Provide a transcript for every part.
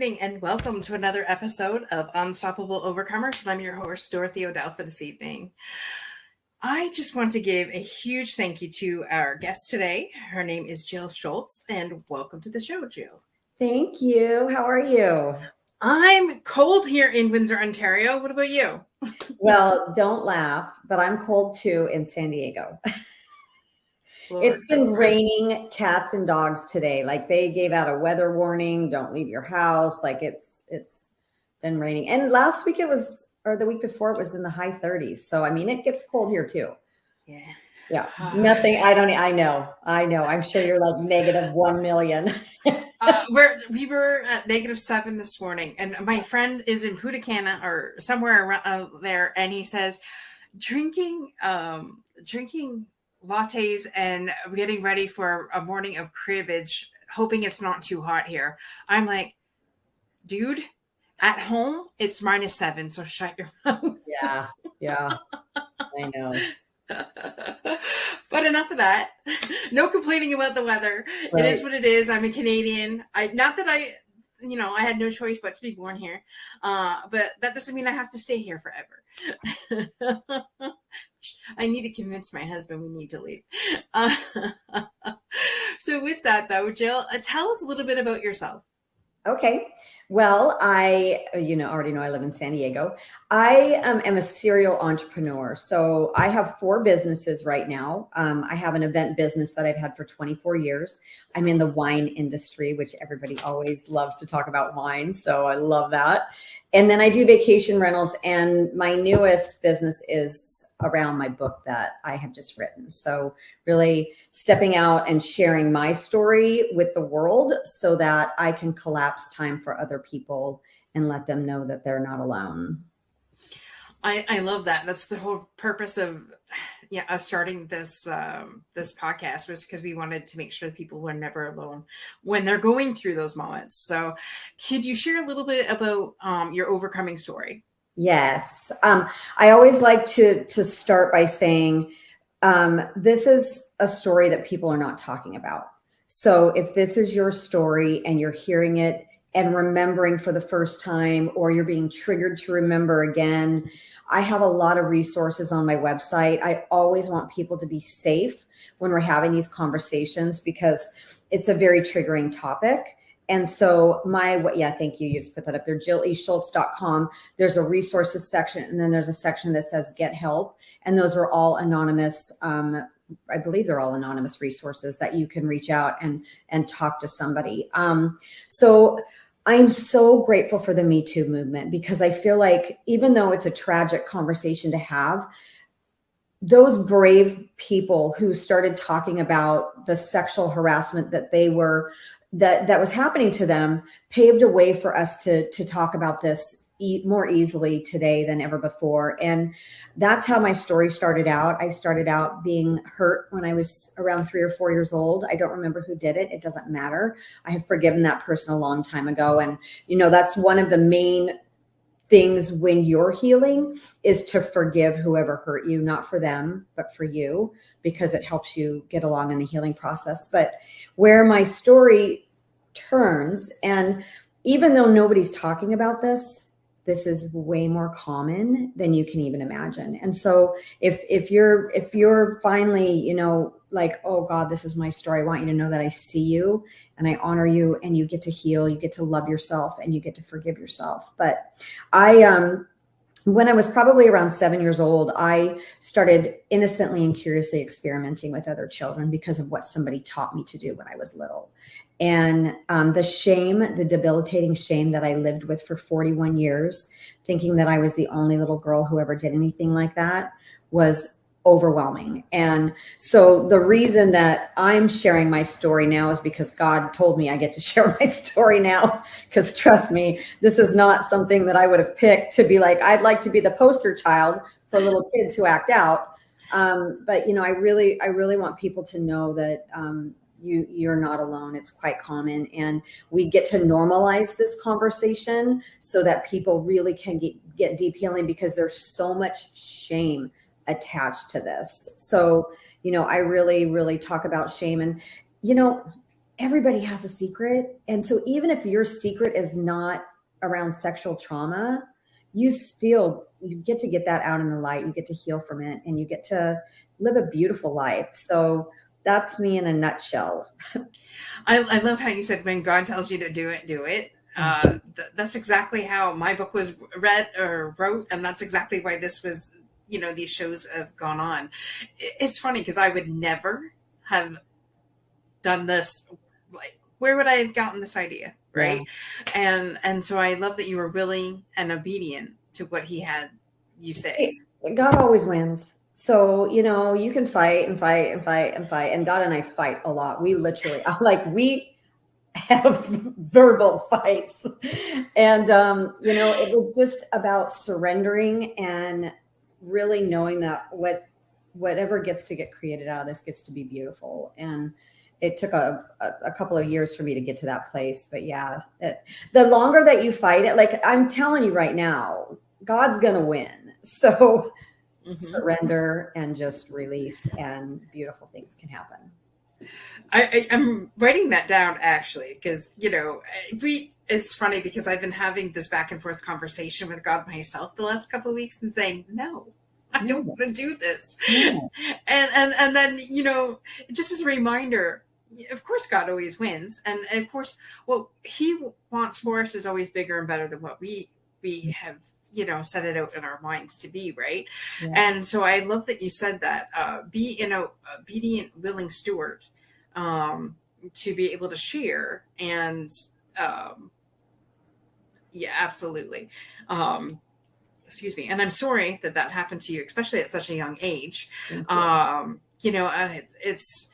evening, and welcome to another episode of Unstoppable Overcomers. And I'm your host, Dorothy O'Dell, for this evening. I just want to give a huge thank you to our guest today. Her name is Jill Schultz, and welcome to the show, Jill. Thank you. How are you? I'm cold here in Windsor, Ontario. What about you? Well, don't laugh, but I'm cold too in San Diego. Lord, It's been raining cats and dogs today. Like they gave out a weather warning, don't leave your house. Like it's been raining. And last week it was, or the week before it was in the high 30s. So I mean it gets cold here too. Yeah. Yeah. Nothing. I know. I'm sure you're like negative 1 million. We were at -7 this morning, and my friend is in Punta Cana or somewhere around there, and he says drinking lattes and getting ready for a morning of cribbage, hoping it's not too hot here. I'm like, dude, at home it's -7, so shut your mouth. Yeah. I know. But enough of that. No complaining about the weather. Right. It is what it is. I'm a Canadian. Not that I had no choice but to be born here. But that doesn't mean I have to stay here forever. I need to convince my husband we need to leave. So with that though, Jill, tell us a little bit about yourself. Okay. Well, I already know I live in San Diego. I am a serial entrepreneur. So I have 4 businesses right now. I have an event business that I've had for 24 years. I'm in the wine industry, which everybody always loves to talk about wine. So I love that. And then I do vacation rentals. And my newest business is around my book that I have just written. So really stepping out and sharing my story with the world so that I can collapse time for other people and let them know that they're not alone. I love that. That's the whole purpose of us starting this this podcast, was because we wanted to make sure that people were never alone when they're going through those moments. So could you share a little bit about your overcoming story? Yes. I always like to start by saying this is a story that people are not talking about. So if this is your story and you're hearing it and remembering for the first time, or you're being triggered to remember again, I have a lot of resources on my website. I always want people to be safe when we're having these conversations because it's a very triggering topic. And so thank you. You just put that up there, jilleschultz.com. There's a resources section, and then there's a section that says get help. And those are all anonymous. I believe they're all anonymous resources that you can reach out and talk to somebody. So I'm so grateful for the Me Too movement, because I feel like even though it's a tragic conversation to have, those brave people who started talking about the sexual harassment that that was happening to them paved a way for us to talk about this more easily today than ever before. And that's how my story started out. I started out being hurt when I was around 3 or 4 years old. I don't remember who did it. It doesn't matter. I have forgiven that person a long time ago. And, that's one of the main things when you're healing, is to forgive whoever hurt you, not for them, but for you, because it helps you get along in the healing process. But where my story turns, and even though nobody's talking about this is way more common than you can even imagine. And so if you're finally, like, oh God, this is my story, I want you to know that I see you and I honor you, and you get to heal, you get to love yourself, and you get to forgive yourself. But when I was probably around 7 years old, I started innocently and curiously experimenting with other children because of what somebody taught me to do when I was little. And the debilitating shame that I lived with for 41 years, thinking that I was the only little girl who ever did anything like that, was overwhelming. And so the reason that I'm sharing my story now is because God told me I get to share my story now. Because trust me, this is not something that I would have picked to be like, I'd like to be the poster child for little kids who act out. But I really want people to know that you're not alone. It's quite common, and we get to normalize this conversation so that people really can get deep healing, because there's so much shame attached to this. So, I really, really talk about shame. And, everybody has a secret. And so even if your secret is not around sexual trauma, you get to get that out in the light. You get to heal from it, and you get to live a beautiful life. So that's me in a nutshell. I love how you said, when God tells you to do it, do it. That's exactly how my book was read or wrote, and that's exactly why this was, these shows have gone on. It's funny because I would never have done this. Like, where would I have gotten this idea, right? Yeah. And so I love that you were willing and obedient to what he had you say. God always wins. So, you can fight and fight and fight and fight. And God and I fight a lot. We literally, we have verbal fights. And, it was just about surrendering and really knowing that whatever gets to get created out of this gets to be beautiful. And it took a couple of years for me to get to that place. But yeah, the longer that you fight it, like I'm telling you right now, God's going to win. So surrender and just release, and beautiful things can happen. I'm writing that down actually, because, it's funny because I've been having this back and forth conversation with God myself the last couple of weeks and saying, no, I don't want to do this. No. And then, just as a reminder, of course, God always wins. And of course, what he wants for us is always bigger and better than what we have, set it out in our minds to be, right? Yeah. And so I love that you said that, be an obedient, willing steward, to be able to share. And absolutely. Excuse me. And I'm sorry that happened to you, especially at such a young age. It's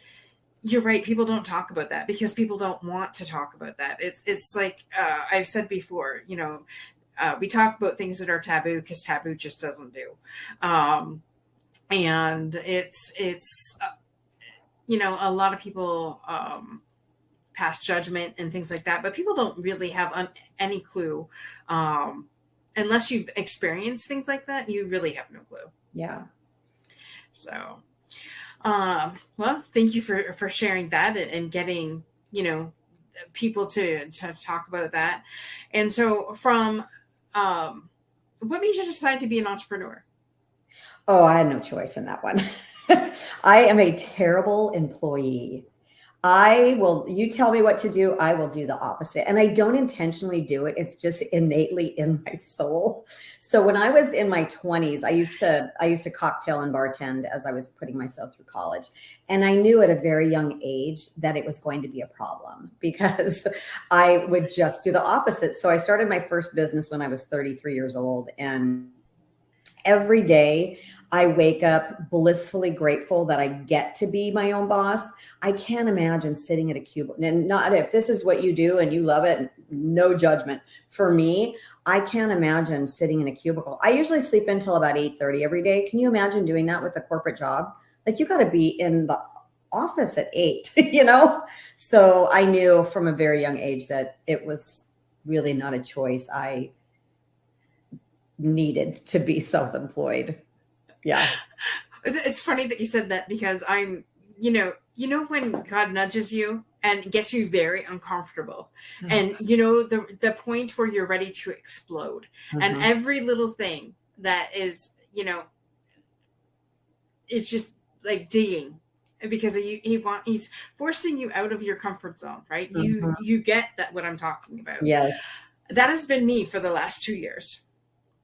you're right. People don't talk about that because people don't want to talk about that. It's like, I've said before, we talk about things that are taboo because taboo just doesn't do. And it's a lot of people pass judgment and things like that, but people don't really have any clue. Unless you've experienced things like that, you really have no clue. Yeah. So, well, thank you for sharing that and getting, people to talk about that. And so from, what made you decide to be an entrepreneur? Oh, I had no choice in that one. I am a terrible employee. You tell me what to do, I will do the opposite. And I don't intentionally do it. It's just innately in my soul. So when I was in my 20s, I used to cocktail and bartend as I was putting myself through college. And I knew at a very young age that it was going to be a problem because I would just do the opposite. So I started my first business when I was 33 years old. And every day I wake up blissfully grateful that I get to be my own boss. I can't imagine sitting at a cubicle, and not if this is what you do and you love it, no judgment. For me, I can't imagine sitting in a cubicle. I usually sleep until about 8:30 every day. Can you imagine doing that with a corporate job? Like, you got to be in the office at 8, So I knew from a very young age that it was really not a choice. I needed to be self-employed. Yeah. It's funny that you said that because I'm, when God nudges you and gets you very uncomfortable and, the point where you're ready to explode and every little thing that is, it's just like digging because he's forcing you out of your comfort zone, right? You get that what I'm talking about. Yes. That has been me for the last 2 years.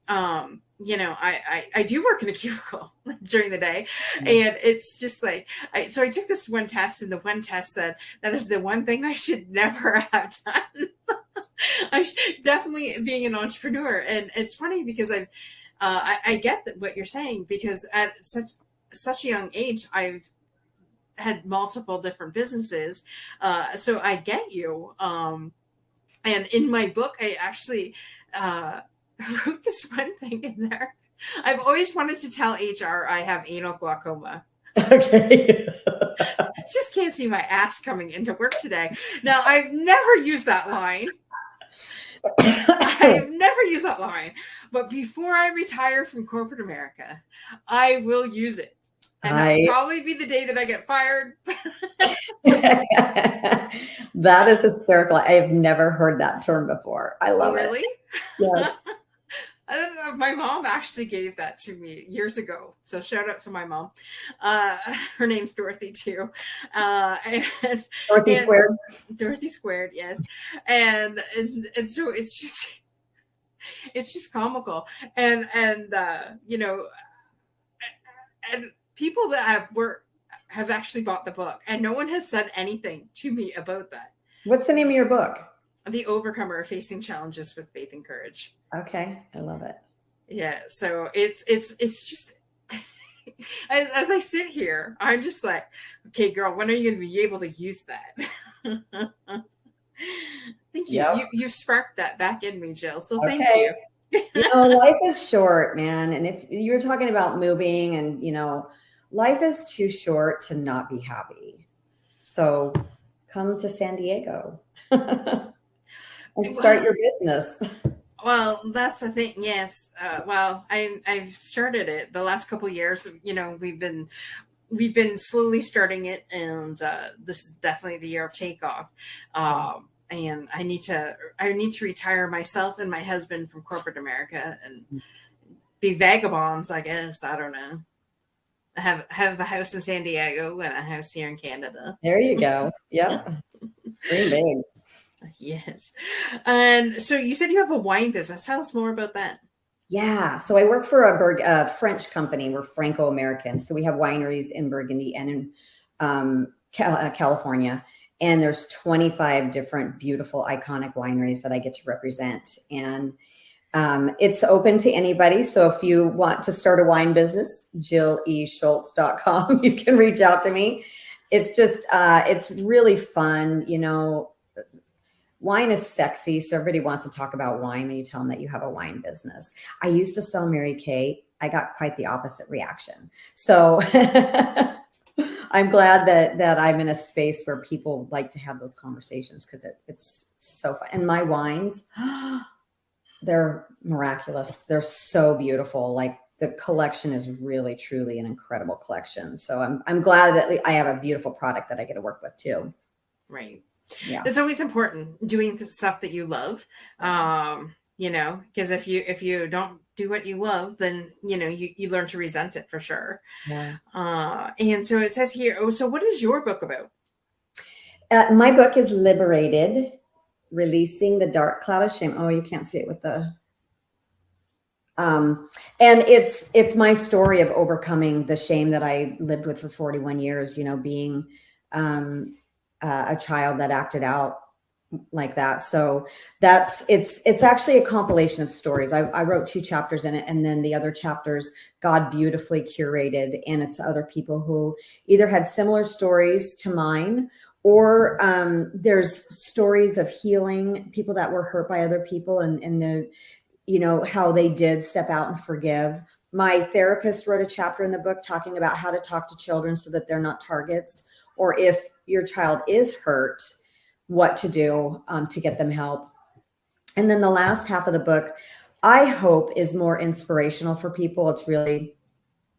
I do work in a cubicle during the day, and it's just like, so I took this one test, and the one test said that is the one thing I should never have done. Definitely being an entrepreneur. And it's funny because I get what you're saying, because at such a young age, I've had multiple different businesses. So I get you. And in my book, I actually, I wrote this one thing in there. I've always wanted to tell HR I have anal glaucoma. Okay. Just can't see my ass coming into work today. Now, I've never used that line. I've never used that line. But before I retire from corporate America, I will use it. And that'll probably be the day that I get fired. That is hysterical. I have never heard that term before. I love Really? it. Yes. I don't know. My mom actually gave that to me years ago. So shout out to my mom. Her name's Dorothy too. And Dorothy Squared. Dorothy Squared, yes. And so it's just comical. And you know, and people that have actually bought the book, and no one has said anything to me about that. What's the name of your book? The Overcomer: Facing Challenges with Faith and Courage. Okay, I love it. Yeah, so it's just as I sit here, I'm just like, okay, girl, when are you going to be able to use that? Thank you. Yep. You sparked that back in me, Jill. So Okay. thank you. You know, life is short, man. And if you're talking about moving and, you know, life is too short to not be happy. So come to San Diego and start your business. Well, that's the thing. Yes. Well, I've started it the last couple of years. You know, we've been slowly starting it, and this is definitely the year of takeoff. And I need to retire myself and my husband from corporate America and be vagabonds, I guess. I don't know. Have a house in San Diego and a house here in Canada. There you go. Yep. Pretty big. Yes. And so you said you have a wine business. Tell us more about that. Yeah. So I work for a French company. We're Franco-American. So we have wineries in Burgundy and in California. And there's 25 different beautiful, iconic wineries that I get to represent. And it's open to anybody. So if you want to start a wine business, JillESchultz.com, you can reach out to me. It's just, it's really fun. You know, wine is sexy. So everybody wants to talk about wine when you tell them that you have a wine business. I used to sell Mary Kay. I got quite the opposite reaction. So I'm glad that I'm in a space where people like to have those conversations because it's so fun. And my wines, they're miraculous. They're so beautiful. Like the collection is really, truly an incredible collection. So I'm glad that I have a beautiful product that I get to work with too. Right. Yeah. It's always important doing stuff that you love. You know, because if you don't do what you love, then, you know, you learn to resent it for sure. Yeah. And so it says here, oh, so what is your book about? My book is Liberated, Releasing the Dark Cloud of Shame. Oh, you can't see it with the, and it's my story of overcoming the shame that I lived with for 41 years, you know, being, a child that acted out like that. So it's actually a compilation of stories. I wrote 2 chapters in it, and then the other chapters God beautifully curated, and it's other people who either had similar stories to mine, or there's stories of healing, people that were hurt by other people, and the, you know, how they did step out and forgive. My therapist wrote a chapter in the book talking about how to talk to children so that they're not targets, or if your child is hurt, what to do to get them help. And then the last half of the book, I hope, is more inspirational for people. It's really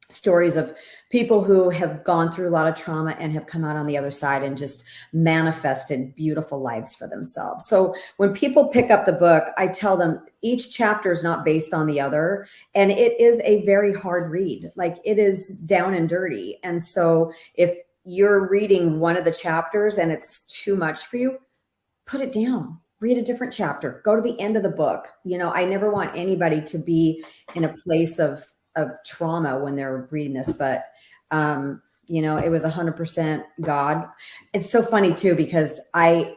stories of people who have gone through a lot of trauma and have come out on the other side and just manifested beautiful lives for themselves. So when people pick up the book, I tell them each chapter is not based on the other. And it is a very hard read. Like, it is down and dirty. And so if you're reading one of the chapters and it's too much for you, put it down, read a different chapter, go to the end of the book. You know, I never want anybody to be in a place of trauma when they're reading this, but, you know, it was 100% God. It's so funny too, because I've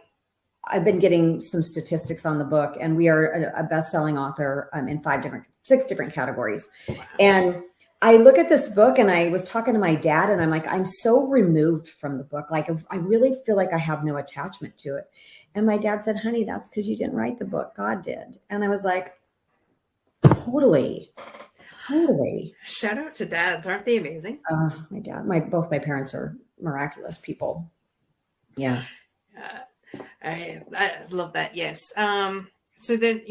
been getting some statistics on the book, and we are a best-selling author in 6 different categories. Wow. And I look at this book, and I was talking to my dad, and I'm like, I'm so removed from the book. Like, I really feel like I have no attachment to it. And my dad said, honey, that's because you didn't write the book. God did. And I was like, totally. Shout out to dads. Aren't they amazing? My dad, both my parents are miraculous people. Yeah. I love that. Yes. So then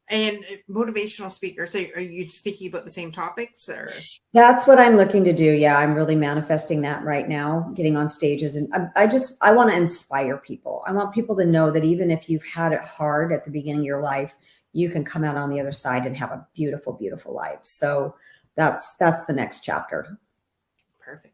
And motivational speakers, are you speaking about the same topics or? That's what I'm looking to do. Yeah, I'm really manifesting that right now, getting on stages. And I want to inspire people. I want people to know that even if you've had it hard at the beginning of your life, you can come out on the other side and have a beautiful, beautiful life. So that's the next chapter. Perfect.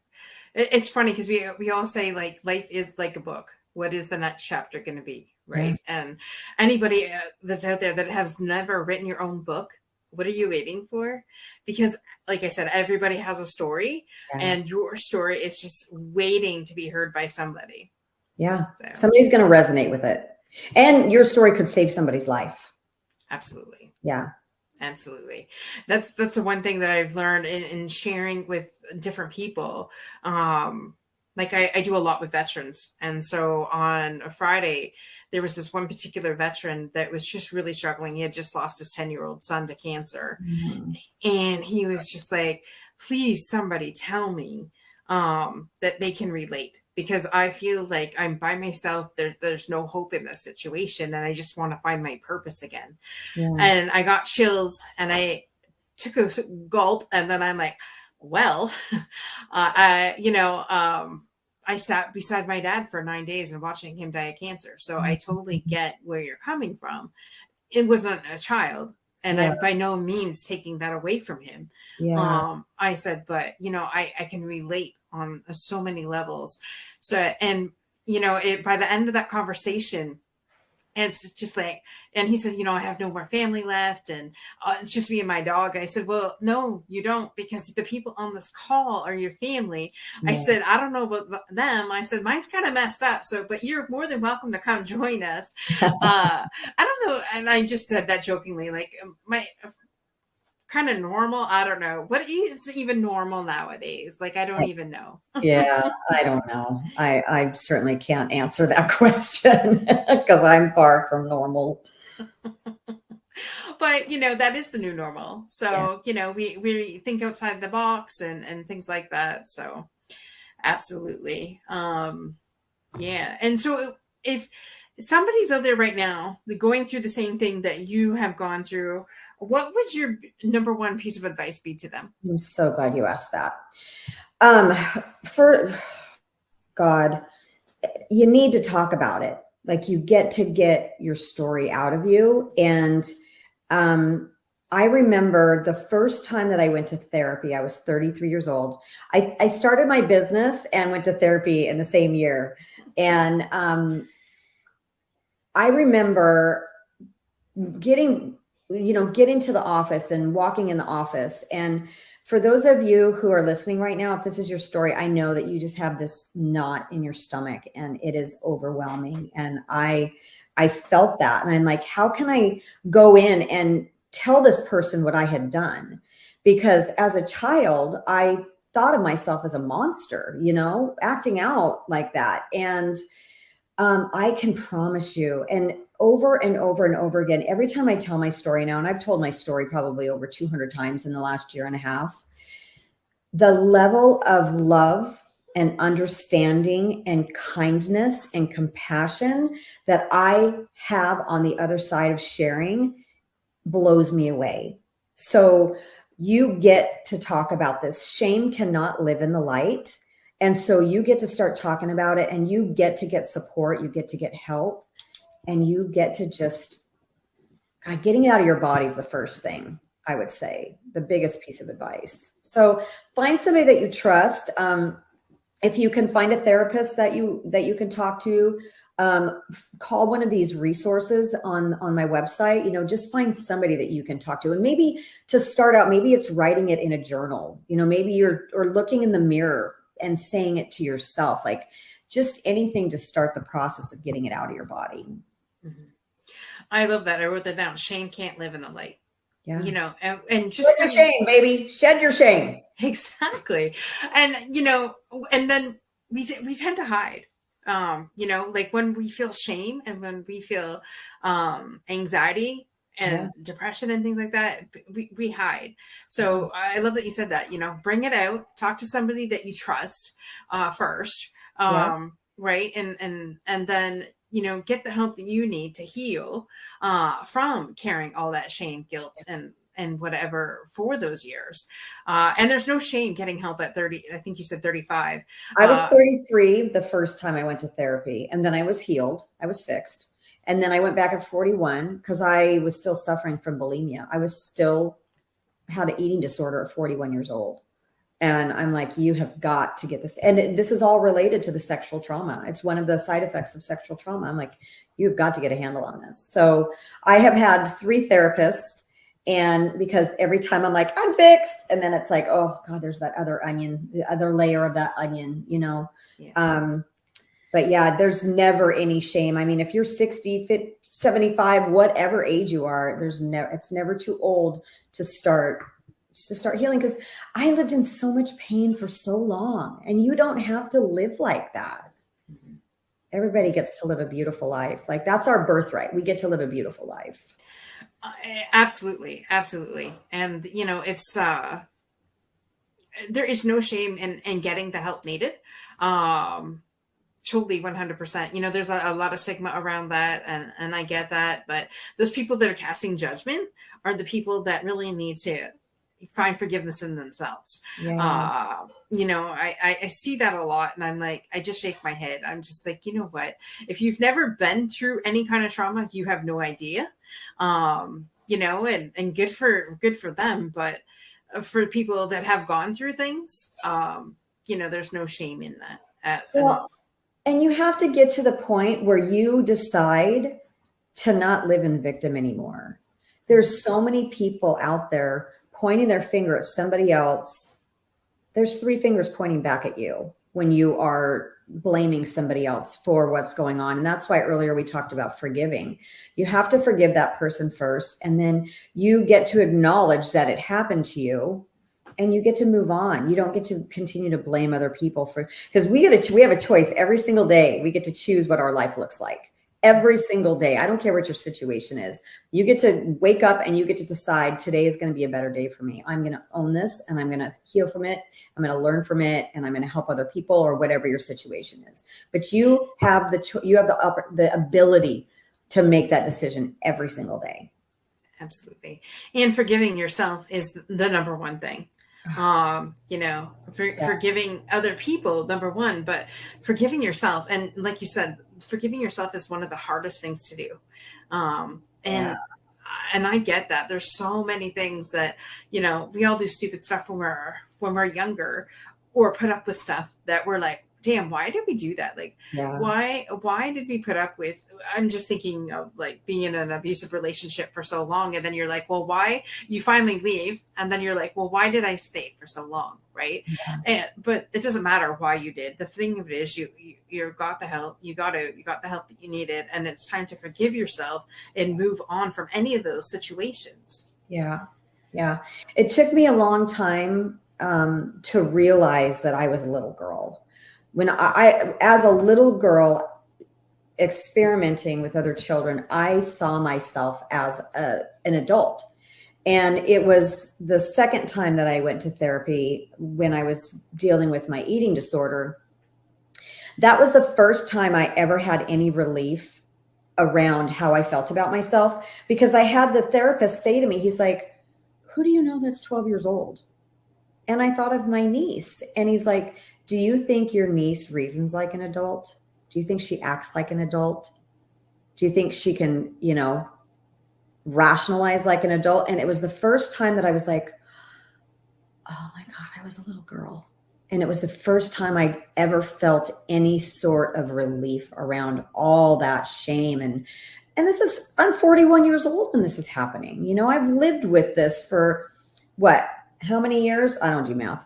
It's funny because we all say like life is like a book. What is the next chapter going to be? Right. Yeah. And anybody that's out there that has never written your own book, what are you waiting for? Because like I said, everybody has a story, and your story is just waiting to be heard by somebody. Yeah. So somebody's going to resonate with it. And your story could save somebody's life. Absolutely. Yeah. Absolutely. That's the one thing that I've learned in sharing with different people. Like I do a lot with veterans. And so on a Friday, there was this one particular veteran that was just really struggling. He had just lost his 10-year-old son to cancer. Mm-hmm. And he was just like, please, somebody tell me that they can relate, because I feel like I'm by myself. There's no hope in this situation. And I just want to find my purpose again. Yeah. And I got chills and I took a gulp, and then I'm like, well, I sat beside my dad for 9 days and watching him die of cancer. So I totally get where you're coming from. It wasn't a child, and I'm by no means taking that away from him. Yeah. I said, but I can relate on so many levels. So, and by the end of that conversation, it's just like, and he said, I have no more family left, and it's just me and my dog. I said, well, no, you don't, because the people on this call are your family. Yeah. I said, I don't know about them. I said, mine's kind of messed up. So, but you're more than welcome to come join us. I don't know. And I just said that jokingly, like my kind of normal. I don't know what is even normal nowadays. Like, I don't even know. Yeah, I don't know. I certainly can't answer that question because I'm far from normal. But that is the new normal. So we think outside the box and things like that. So absolutely. Yeah. And so if somebody's out there right now going through the same thing that you have gone through, what would your number one piece of advice be to them? I'm so glad you asked that. For God, you need to talk about it. Like, you get to get your story out of you. And I remember the first time that I went to therapy, I was 33 years old. I started my business and went to therapy in the same year. And I remember getting to the office and walking in the office. And for those of you who are listening right now, if this is your story, I know that you just have this knot in your stomach and it is overwhelming. And I felt that. And I'm like, how can I go in and tell this person what I had done? Because as a child, I thought of myself as a monster, acting out like that. And I can promise you, and over and over and over again, every time I tell my story now, and I've told my story probably over 200 times in the last year and a half, the level of love and understanding and kindness and compassion that I have on the other side of sharing blows me away. So you get to talk about this. Shame cannot live in the light. And so you get to start talking about it, and you get to get support, you get to get help, and you get to just, getting it out of your body is the first thing, I would say, the biggest piece of advice. So find somebody that you trust. If you can find a therapist that you can talk to, call one of these resources on my website. Just find somebody that you can talk to. And maybe to start out, maybe it's writing it in a journal. Maybe you're looking in the mirror and saying it to yourself, like just anything to start the process of getting it out of your body. Mm-hmm. I love that. I wrote that down. Shame can't live in the light. Yeah. And just shed your shame, baby. Shed your shame. Exactly. And, and then we tend to hide, like when we feel shame and when we feel anxiety and depression and things like that, we hide. So I love that you said that, bring it out, talk to somebody that you trust first. Right. And then get the help that you need to heal from carrying all that shame, guilt, and whatever for those years. And there's no shame getting help at 30. I think you said 35. I was 33 the first time I went to therapy, and then I was healed. I was fixed. And then I went back at 41 because I was still suffering from bulimia. I was still had an eating disorder at 41 years old. And I'm like, you have got to get this. And this is all related to the sexual trauma. It's one of the side effects of sexual trauma. I'm like, you've got to get a handle on this. So I have had 3 therapists. And because every time I'm like, I'm fixed. And then it's like, oh God, there's that other onion, the other layer of that onion, Yeah. But yeah, there's never any shame. I mean, if you're 60, 50, 75, whatever age you are, it's never too old to start healing, because I lived in so much pain for so long, and you don't have to live like that. Mm-hmm. Everybody gets to live a beautiful life. Like, that's our birthright. We get to live a beautiful life. Absolutely. Absolutely. And it's there is no shame in getting the help needed. Totally 100%. There's a lot of stigma around that, and I get that, but those people that are casting judgment are the people that really need to find forgiveness in themselves. Yeah. I see that a lot, and I'm like, I just shake my head. I'm just like, you know what? If you've never been through any kind of trauma, you have no idea. And good for them, but for people that have gone through things, there's no shame in that. And you have to get to the point where you decide to not live in victim anymore. There's so many people out there pointing their finger at somebody else. There's 3 fingers pointing back at you when you are blaming somebody else for what's going on. And that's why earlier we talked about forgiving. You have to forgive that person first, and then you get to acknowledge that it happened to you, and you get to move on. You don't get to continue to blame other people because we have a choice every single day. We get to choose what our life looks like every single day. I don't care what your situation is. You get to wake up and you get to decide, today is going to be a better day for me. I'm going to own this, and I'm going to heal from it. I'm going to learn from it, and I'm going to help other people, or whatever your situation is. But you have the ability to make that decision every single day. Absolutely. And forgiving yourself is the number one thing. Forgiving other people, number one, but forgiving yourself. And like you said, forgiving yourself is one of the hardest things to do. And I get that. There's so many things that, we all do stupid stuff when we're younger, or put up with stuff that we're like, damn, why did we do that? Like, why did we put up with, I'm just thinking of like being in an abusive relationship for so long. And then you're like, well, why? You finally leave. And then you're like, well, why did I stay for so long? Right. Yeah. But it doesn't matter why you did. The thing of it is you got the help. You got the help that you needed. And it's time to forgive yourself and move on from any of those situations. Yeah. Yeah. It took me a long time to realize that I was a little girl. When I, as a little girl experimenting with other children, I saw myself as an adult. And it was the second time that I went to therapy when I was dealing with my eating disorder. That was the first time I ever had any relief around how I felt about myself, because I had the therapist say to me, he's like, who do you know that's 12 years old? And I thought of my niece, and he's like, do you think your niece reasons like an adult? Do you think she acts like an adult? Do you think she can, rationalize like an adult? And it was the first time that I was like, oh my God, I was a little girl. And it was the first time I ever felt any sort of relief around all that shame. And I'm 41 years old when this is happening. I've lived with this for how many years? I don't do math.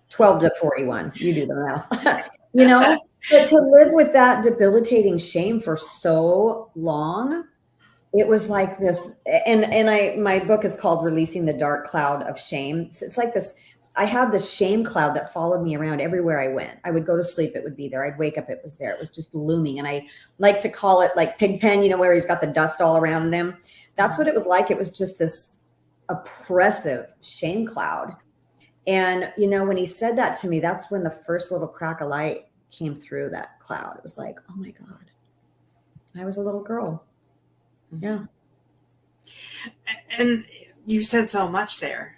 12 to 41. You do the math. But to live with that debilitating shame for so long, it was like this. And my book is called Releasing the Dark Cloud of Shame. It's like this. I had this shame cloud that followed me around everywhere I went. I would go to sleep, it would be there. I'd wake up, it was there. It was just looming. And I like to call it like Pigpen, where he's got the dust all around him. That's what it was like. It was just this oppressive shame cloud. And, when he said that to me, that's when the first little crack of light came through that cloud. It was like, oh my God, I was a little girl. Yeah. And you said so much there.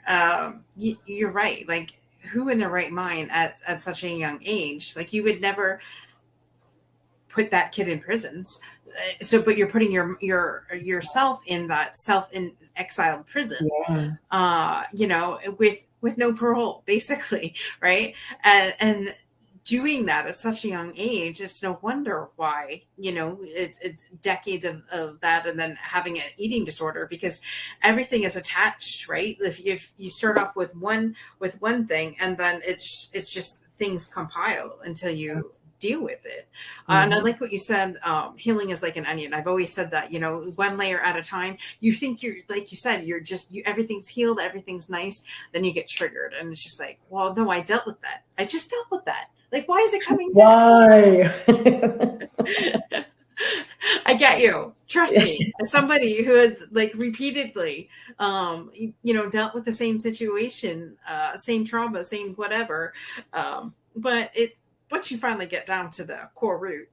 You're right. Like, who in their right mind at such a young age, like, you would never put that kid in prisons. So, but you're putting yourself in that self in exiled prison, Yeah. with no parole, basically, right? And doing that at such a young age, it's no wonder why, it's decades of that, and then having an eating disorder, because everything is attached, right? If you start off with one thing, and then it's just things compile until you deal with it. And I Mhm. like what you said. Healing is like an onion. I've always said that, one layer at a time. You think you're, like you said, you're just, everything's healed, everything's nice. Then you get triggered, and it's just like, well, no, I dealt with that. I just dealt with that. Like, why is it coming back? Why? I get you. Trust me, as somebody who has, like, repeatedly, dealt with the same situation, same trauma, same whatever. But once you finally get down to the core root,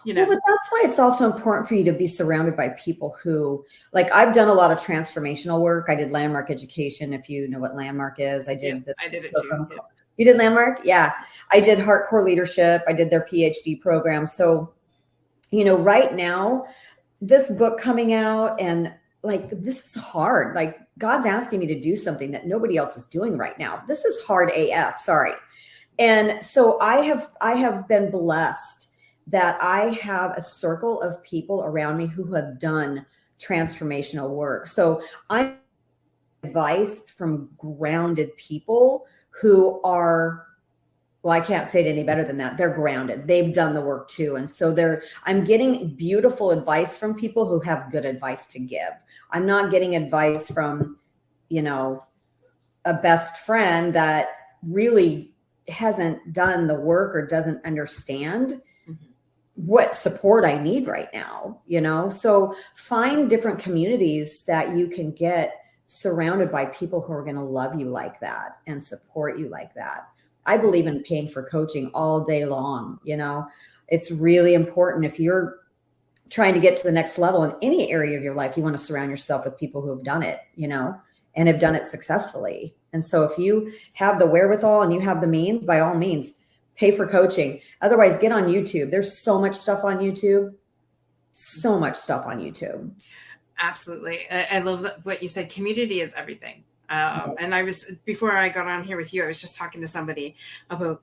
Well, but that's why it's also important for you to be surrounded by people who, like, I've done a lot of transformational work. I did Landmark Education. If you know what Landmark is, I did this. I did it too. Yeah. You did Landmark? Yeah. I did Hardcore Leadership. I did their PhD program. So, right now, this book coming out, and like, this is hard. Like, God's asking me to do something that nobody else is doing right now. This is hard AF. Sorry. And so I have been blessed that I have a circle of people around me who have done transformational work. So I'm advised from grounded people who are, well, I can't say it any better than that. They're grounded. They've done the work too. And so I'm getting beautiful advice from people who have good advice to give. I'm not getting advice from, a best friend that really hasn't done the work or doesn't understand what support I need right now, So find different communities that you can get surrounded by people who are going to love you like that and support you like that. I believe in paying for coaching all day long. It's really important. If you're trying to get to the next level in any area of your life, you want to surround yourself with people who have done it, and have done it successfully. And so if you have the wherewithal and you have the means, by all means, pay for coaching. Otherwise, get on YouTube. There's so much stuff on YouTube. So much stuff on YouTube. Absolutely. I love what you said. Community is everything. And before I got on here with you, I was just talking to somebody about,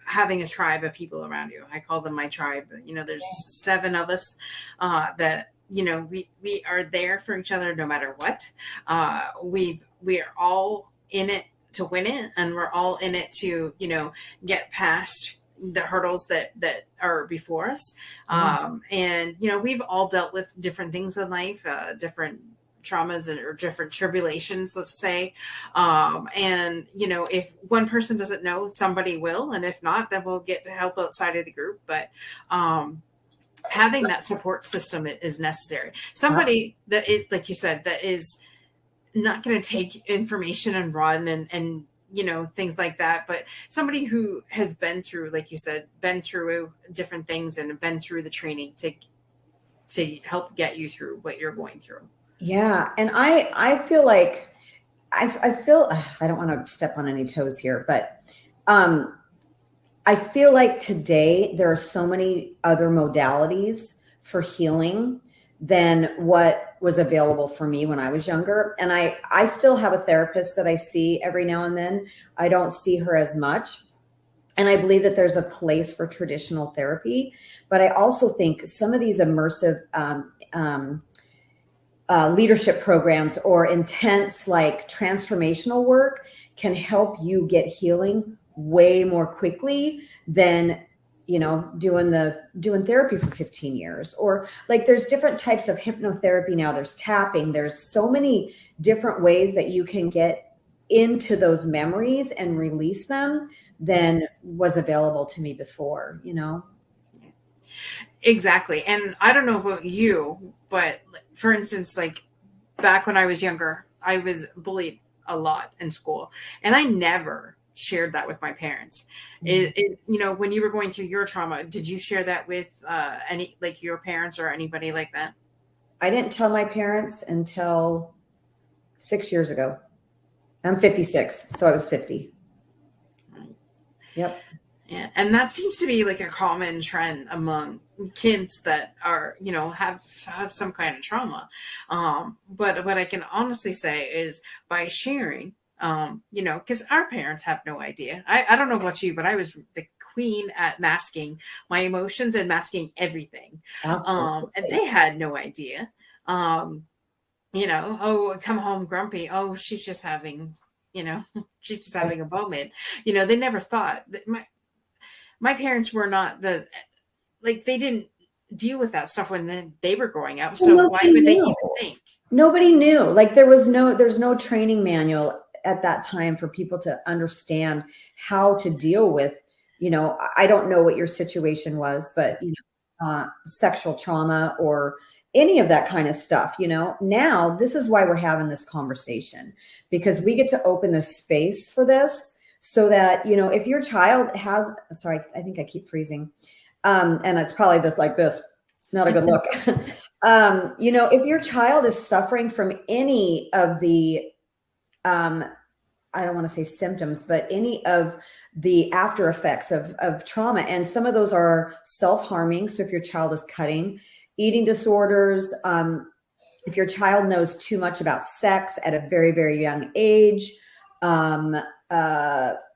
having a tribe of people around you. I call them my tribe. There's 7 of us that, we are there for each other no matter what. We are all in it to win it, and we're all in it to, get past the hurdles that are before us. And we've all dealt with different things in life, different traumas or different tribulations, let's say. And if one person doesn't know, somebody will, and if not, then we'll get help outside of the group. But having that support system is necessary. Somebody that is, like you said, that is not going to take information and run and things like that, but somebody who has been through, like you said, been through different things and been through the training to help get you through what you're going through. Yeah. And I feel like I don't want to step on any toes here, but I feel like today there are so many other modalities for healing than what was available for me when I was younger. And I still have a therapist that I see every now and then. I don't see her as much. And I believe that there's a place for traditional therapy, but I also think some of these immersive leadership programs or intense, like, transformational work can help you get healing way more quickly than doing therapy for 15 years. Or, like, there's different types of hypnotherapy now. There's tapping. There's so many different ways that you can get into those memories and release them than was available to me before, Exactly. And I don't know about you, but for instance, like, back when I was younger, I was bullied a lot in school, and I never shared that with my parents. Mhm. When you were going through your trauma, did you share that with any, like your parents or anybody like that? I didn't tell my parents until 6 years ago. I'm 56, so I was 50. Yep. Yeah, and that seems to be like a common trend among kids that are, have some kind of trauma. But what I can honestly say is by sharing, because our parents have no idea. I don't know about you, but I was the queen at masking my emotions and masking everything. And Absolutely. they had no idea. Oh, come home grumpy. Oh, she's just having, you know, she's just Right. having a moment. They never thought that my parents were not they didn't deal with that stuff when they were growing up. Well, So why nobody would they knew. even think? Nobody knew. Like there's no training manual at that time for people to understand how to deal with, I don't know what your situation was, but sexual trauma or any of that kind of stuff. Now this is why we're having this conversation, because we get to open the space for this so that, if your child has, sorry, I think I keep freezing. And it's probably this, not a good look. If your child is suffering from any of the, I don't want to say symptoms, but any of the after effects of trauma, and some of those are self-harming. So if your child is cutting, eating disorders, if your child knows too much about sex at a very, very young age,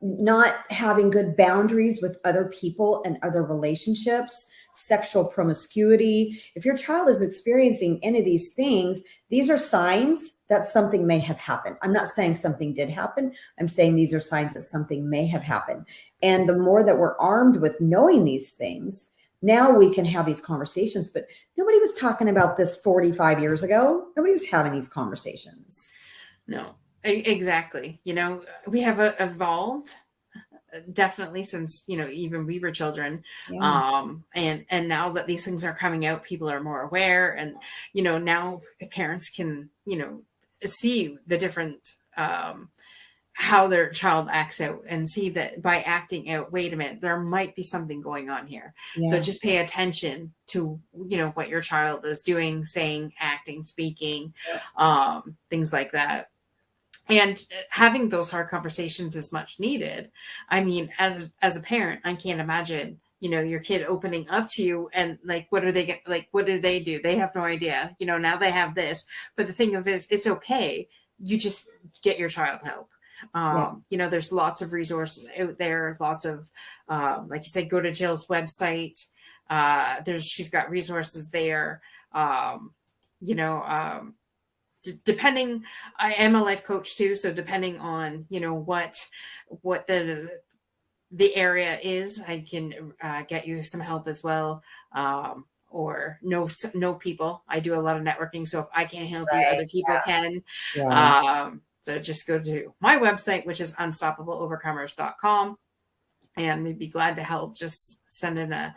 not having good boundaries with other people and other relationships, sexual promiscuity. If your child is experiencing any of these things, these are signs that something may have happened. I'm not saying something did happen. I'm saying these are signs that something may have happened. And the more that we're armed with knowing these things, now we can have these conversations. But nobody was talking about this 45 years ago. Nobody was having these conversations. No, exactly. We have evolved definitely since even we were children. Yeah. And now that these things are coming out, people are more aware, and now parents can see the different how their child acts out, and see that by acting out, wait a minute, there might be something going on here. So Yeah. just pay attention to what your child is doing, saying, acting, speaking, things like that. And having those hard conversations is much needed. I mean, as a parent, I can't imagine your kid opening up to you, and like, what do they do? They have no idea. Now they have this. But the thing of it is, it's okay. You just get your child help. Yeah. There's lots of resources out there, lots of like you said, go to Jill's website. She's got resources there. Depending, I am a life coach too, so depending on what the area is, I can get you some help as well, or know people. I do a lot of networking, so if I can't help you, Right. other people can. Yeah. So just go to my website, which is unstoppableovercomers.com, and we'd be glad to help. Just send in a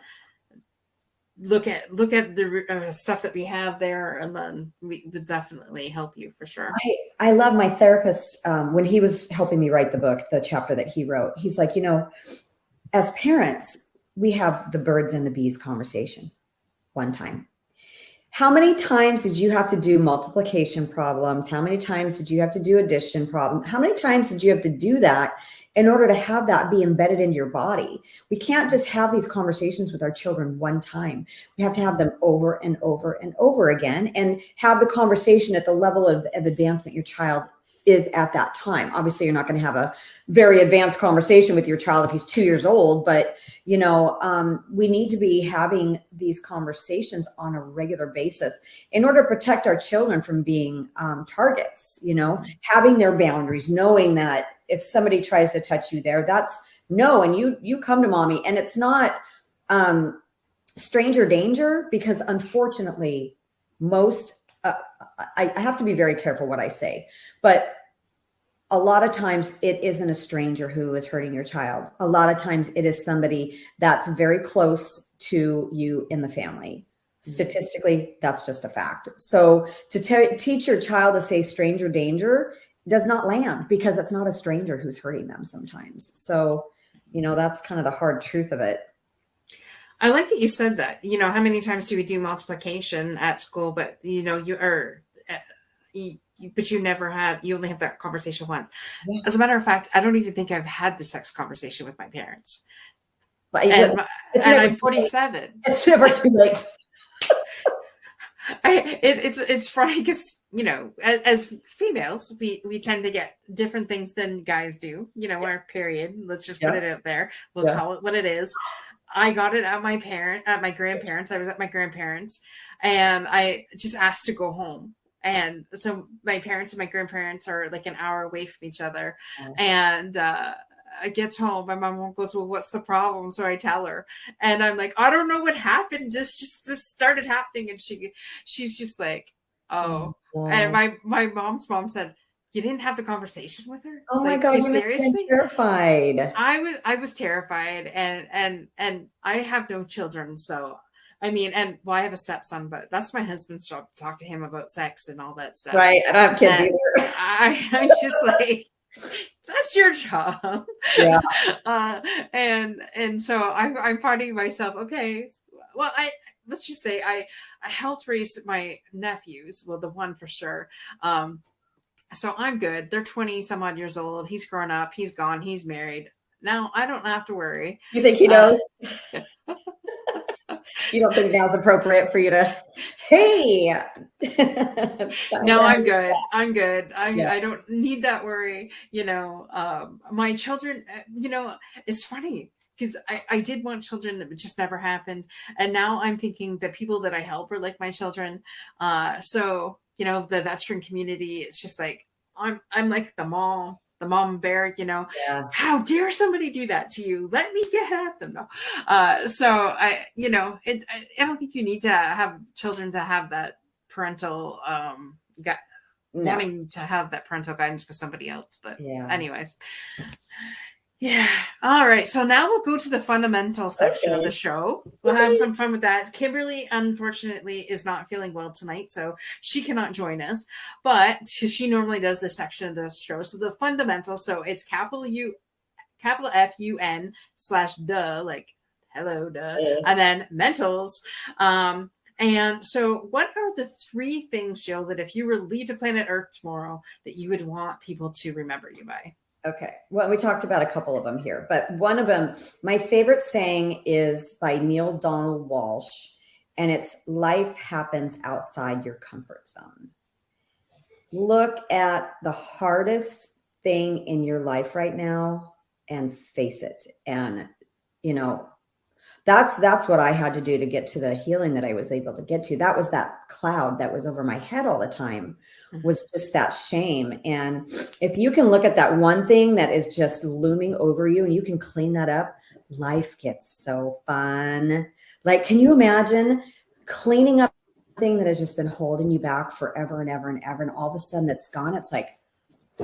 look at the stuff that we have there, and then we would definitely help you for sure. I love my therapist. When he was helping me write the book, the chapter that he wrote, he's like, as parents, we have the birds and the bees conversation one time. How many times did you have to do multiplication problems? How many times did you have to do addition problem? How many times did you have to do that in order to have that be embedded into your body? We can't just have these conversations with our children one time. We have to have them over and over and over again, and have the conversation at the level of advancement your child is at that time. Obviously, you're not going to have a very advanced conversation with your child if he's 2 years old, but we need to be having these conversations on a regular basis in order to protect our children from being targets, having their boundaries, knowing that if somebody tries to touch you there, that's no, and you come to mommy. And it's not stranger danger, because unfortunately I have to be very careful what I say, but a lot of times it isn't a stranger who is hurting your child. A lot of times it is somebody that's very close to you in the family. Statistically, that's just a fact. So to teach your child to say stranger danger, does not land because it's not a stranger who's hurting them sometimes. So, that's kind of the hard truth of it. I like that you said that. How many times do we do multiplication at school, but but you only have that conversation once. Yeah. As a matter of fact, I don't even think I've had the sex conversation with my parents. But I'm 47. It's never too late. It's funny because as females we tend to get different things than guys do. Our period. Let's just put it out there. We'll call it what it is. I got it at my grandparents. I was at my grandparents, and I just asked to go home. And so my parents and my grandparents are like an hour away from each other. Oh. And I get home, my mom goes, well, what's the problem? So I tell her, and I'm like, I don't know what happened. This started happening. And she's just like, oh. And my mom's mom said, you didn't have the conversation with her? Oh my God, seriously? Terrified. I was terrified, and I have no children, so I have a stepson, but that's my husband's job to talk to him about sex and all that stuff. Right. I don't have kids either. I'm just like, that's your job. Yeah. And so I'm finding myself, okay, well, let's just say I helped raise my nephews. Well, the one for sure. So I'm good. They're 20 some odd years old. He's grown up. He's gone. He's married. Now I don't have to worry. You think he knows? You don't think now's appropriate for you to, hey. No, I'm good. I'm good. I don't need that worry. My children, it's funny because I did want children, it just never happened. And now I'm thinking that people that I help are like my children. So, the veteran community, it's just like, I'm like the mom bear, how dare somebody do that to you? Let me get at them. No. So I don't think you need to have children to have that parental, wanting to have that parental guidance with somebody else. But anyways. Yeah. All right. So now we'll go to the fundamental section of the show. We'll have some fun with that. Kimberly, unfortunately, is not feeling well tonight, so she cannot join us. But she normally does this section of the show. So the fundamental. So it's capital FUN/duh, like hello, duh, and then mentals. And so what are the 3 things, Jill, that if you were to leave to planet Earth tomorrow that you would want people to remember you by? Okay. Well, we talked about a couple of them here, but one of them, my favorite saying is by Neil Donald Walsh, and it's life happens outside your comfort zone. Look at the hardest thing in your life right now and face it. And, that's what I had to do to get to the healing that I was able to get to. That was that cloud that was over my head all the time, was just that shame. And if you can look at that one thing that is just looming over you and you can clean that up, life gets so fun. Like, can you imagine cleaning up a thing that has just been holding you back forever and ever and ever, and all of a sudden it's gone? It's like,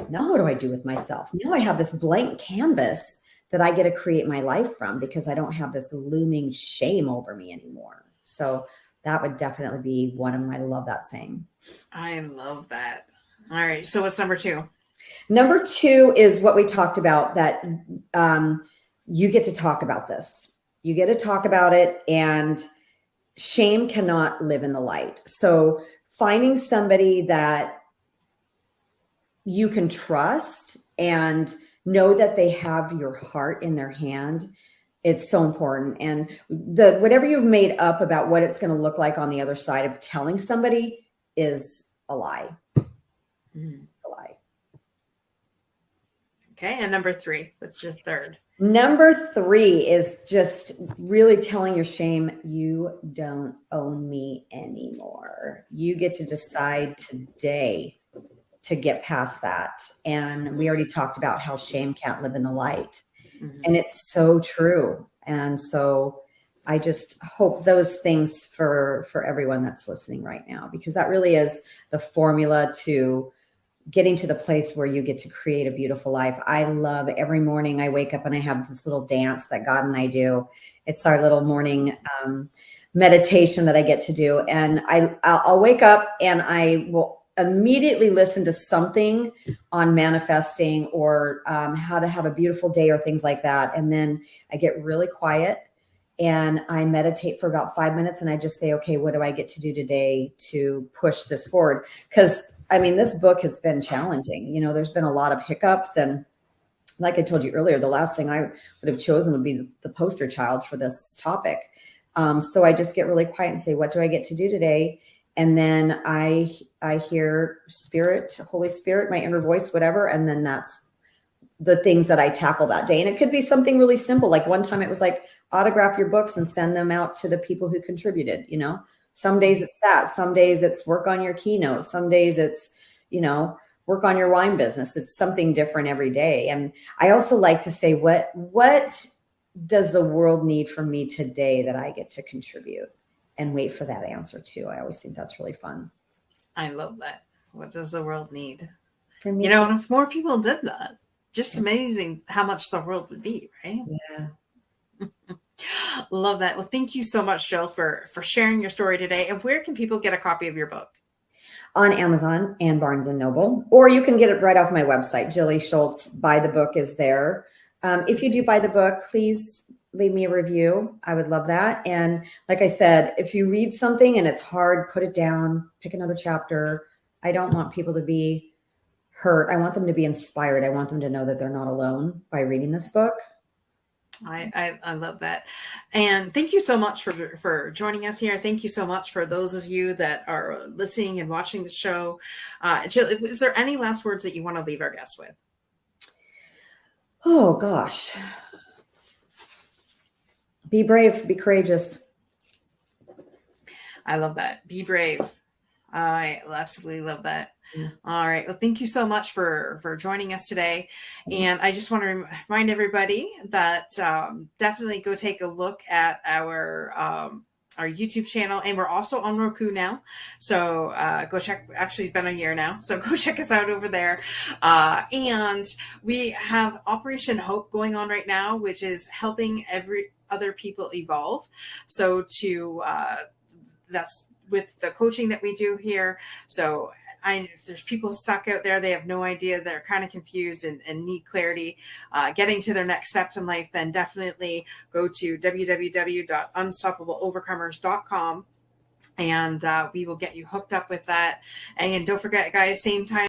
now what do I do with myself? Now I have this blank canvas that I get to create my life from because I don't have this looming shame over me anymore. So that would definitely be one of them. I love that saying. I love that. All right. So what's number 2? Number 2 is what we talked about, that you get to talk about this. You get to talk about it, and shame cannot live in the light. So finding somebody that you can trust and know that they have your heart in their hand, it's so important. And whatever you've made up about what it's going to look like on the other side of telling somebody is a lie. A lie. Okay. And number 3, what's your 3rd? Number 3 is just really telling your shame, you don't own me anymore. You get to decide today to get past that. And we already talked about how shame can't live in the light. And it's so true. And so I just hope those things for everyone that's listening right now, because that really is the formula to getting to the place where you get to create a beautiful life. I love every morning I wake up and I have this little dance that God and I do. It's our little morning meditation that I get to do. And I'll wake up and I will immediately listen to something on manifesting or how to have a beautiful day or things like that. And then I get really quiet and I meditate for about 5 minutes and I just say, okay, what do I get to do today to push this forward? Because I mean, this book has been challenging. You know, there's been a lot of hiccups. And like I told you earlier, the last thing I would have chosen would be the poster child for this topic. So I just get really quiet and say, what do I get to do today? And then I hear spirit, Holy Spirit, my inner voice, whatever. And then that's the things that I tackle that day. And it could be something really simple. Like one time it was like, autograph your books and send them out to the people who contributed. You know, some days it's that, some days it's work on your keynote. Some days it's, you know, work on your wine business. It's something different every day. And I also like to say, what does the world need from me today that I get to contribute, and wait for that answer too. I always think that's really fun. I love that. What does the world need? For me, You know, and if more people did that, just amazing how much the world would be, right? yeah. Love that. Well, thank you so much, Jill, for sharing your story today. And where can people get a copy of your book? On Amazon and Barnes and Noble, or you can get it right off my website. Jilly Schultz, Buy the Book is there. If you do buy the book, please leave me a review. I would love that. And like I said, if you read something and it's hard, put it down, pick another chapter. I don't want people to be hurt. I want them to be inspired. I want them to know that they're not alone by reading this book. I love that. And thank you so much for joining us here. Thank you so much for those of you that are listening and watching the show. Jill, is there any last words that you want to leave our guests with? Oh gosh. Be brave, be courageous. I love that. Be brave. I absolutely love that. Yeah. All right. Well, thank you so much for joining us today. And I just want to remind everybody that definitely go take a look at our YouTube channel, and we're also on Roku now. So go check. Actually, it's been a year now, so go check us out over there. And we have Operation Hope going on right now, which is helping other people evolve. So that's with the coaching that we do here. So if there's people stuck out there, they have no idea, they're kind of confused and need clarity, getting to their next steps in life, then definitely go to www.unstoppableovercomers.com and we will get you hooked up with that. And don't forget, guys, same time